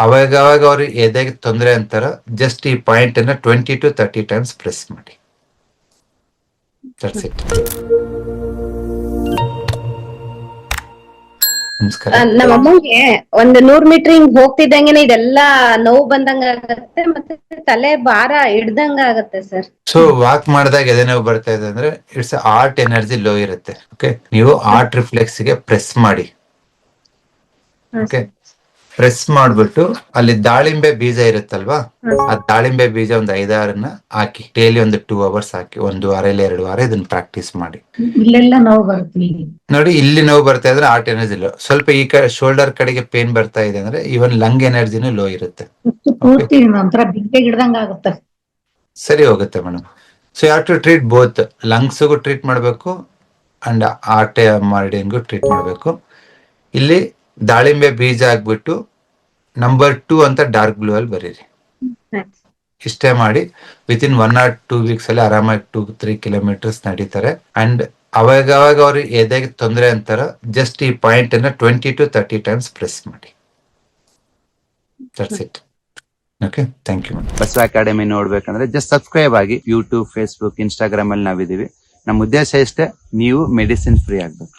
ಅವಾಗ ಅವ್ರು ಎದೆಗೆ ತೊಂದರೆ ಅಂತಾರ, ಜಸ್ಟ್ ಈ ಪಾಯಿಂಟ್ ಅನ್ನ 20 to 30 ಟೈಮ್ಸ್ ಪ್ರೆಸ್ ಮಾಡಿ. That's it. ನಮಸ್ಕಾರ. ನಮ್ಮ ಅಮ್ಮಂಗೆ ಒಂದು 100 ಮೀಟರ್ ಹಿಂಗ್ ಹೋಗ್ತಿದ್ದಂಗೆನೆ ಇದೆಲ್ಲಾ ನೋವು ಬಂದಂಗ ಆಗತ್ತೆ, ಮತ್ತೆ ತಲೆ ಭಾರ ಹಿಡ್ದಂಗ ಆಗತ್ತೆ ಸರ್. ಸೊ ವಾಕ್ ಮಾಡಿದಾಗ ಎದೆ ನೋವು ಬರ್ತಾ ಇದೆ ಅಂದ್ರೆ ಇಟ್ಸ್ ಆರ್ಟ್ ಎನರ್ಜಿ ಲೋ ಇರುತ್ತೆ. ಓಕೆ, ನೀವು ಆರ್ಟ್ ರಿಫ್ಲೆಕ್ಸ್ ಗೆ ಪ್ರೆಸ್ ಮಾಡಿ. ಓಕೆ, ಪ್ರೆಸ್ ಮಾಡ್ಬಿಟ್ಟು ಅಲ್ಲಿ ದಾಳಿಂಬೆ ಬೀಜ ಇರುತ್ತಲ್ವಾ, ಆ ದಾಳಿಂಬೆ ಬೀಜ ಒಂದು 5-6 ಹಾಕಿ ಡೈಲಿ ಒಂದು 2 hours ಹಾಕಿ, 1 ವಾರ ಇಲ್ಲ 2 ವಾರ ಇದನ್ನ ಪ್ರಾಕ್ಟೀಸ್ ಮಾಡಿ. ಇಲ್ಲೆಲ್ಲ ನೋವು ಬರುತ್ತೆ ನೋಡಿ, ಇಲ್ಲಿ ನೋವು ಬರ್ತಾ ಇದ್ರೆ ಆರ್ಟ್ ಎನರ್ಜಿ ಲೋ. ಸ್ವಲ್ಪ ಈ ಕಡೆ ಶೋಲ್ಡರ್ ಕಡೆಗೆ ಪೇನ್ ಬರ್ತಾ ಇದೆ ಅಂದ್ರೆ ಇವನ್ ಲಂಗ್ ಎನರ್ಜಿನೂ ಲೋ ಇರುತ್ತೆ. ಪೂರ್ತಿ ಒಂಥರ ಬಿಗ್ಗೆ ಗಿಡ್ದಂಗ ಆಗುತ್ತೆ. ಸರಿ ಹೋಗುತ್ತೆ madam. So you have to treat both, ಲಂಗ್ಸ್ಗೂ ಟ್ರೀಟ್ ಮಾಡಬೇಕು ಅಂಡ್ ಆರ್ಟ್ ಮಾಡಿಂಗು ಟ್ರೀಟ್ ಮಾಡಬೇಕು. ಇಲ್ಲಿ ದಾಳಿಂಬೆ ಬೀಜ ಹಾಕ್ಬಿಟ್ಟು ನಂಬರ್ 2 ಅಂತ ಡಾರ್ಕ್ ಬ್ಲೂ ಅಲ್ಲಿ ಬರೀರಿ. ಇಷ್ಟೇ ಮಾಡಿ ವಿತಿನ್ 1 or 2 weeks ಅಲ್ಲಿ ಆರಾಮಾಗಿ 2-3 kilometers ನಡೀತಾರೆ. ಅಂಡ್ ಅವಾಗ ಅವ್ರು ಎದೆಗೆ ತೊಂದರೆ ಅಂತಾರ, ಜಸ್ಟ್ ಈ ಪಾಯಿಂಟ್ ಅನ್ನ 20 to 30 ಟೈಮ್ಸ್ ಪ್ರೆಸ್ ಮಾಡಿ. That's it. Okay, thank you. Basava Academy ನೋಡ್ಬೇಕಂದ್ರೆ ಜಸ್ಟ್ ಸಬ್ಸ್ಕ್ರೈಬ್ ಆಗಿ. ಯೂಟ್ಯೂಬ್, ಫೇಸ್ಬುಕ್, ಇನ್ಸ್ಟಾಗ್ರಾಮ್ ಅಲ್ಲಿ ನಾವಿದೀವಿ. ನಮ್ಮ ಉದ್ದೇಶ ಇಷ್ಟೇ, ನೀವು ಮೆಡಿಸಿನ್ ಫ್ರೀ ಆಗ್ಬೇಕು.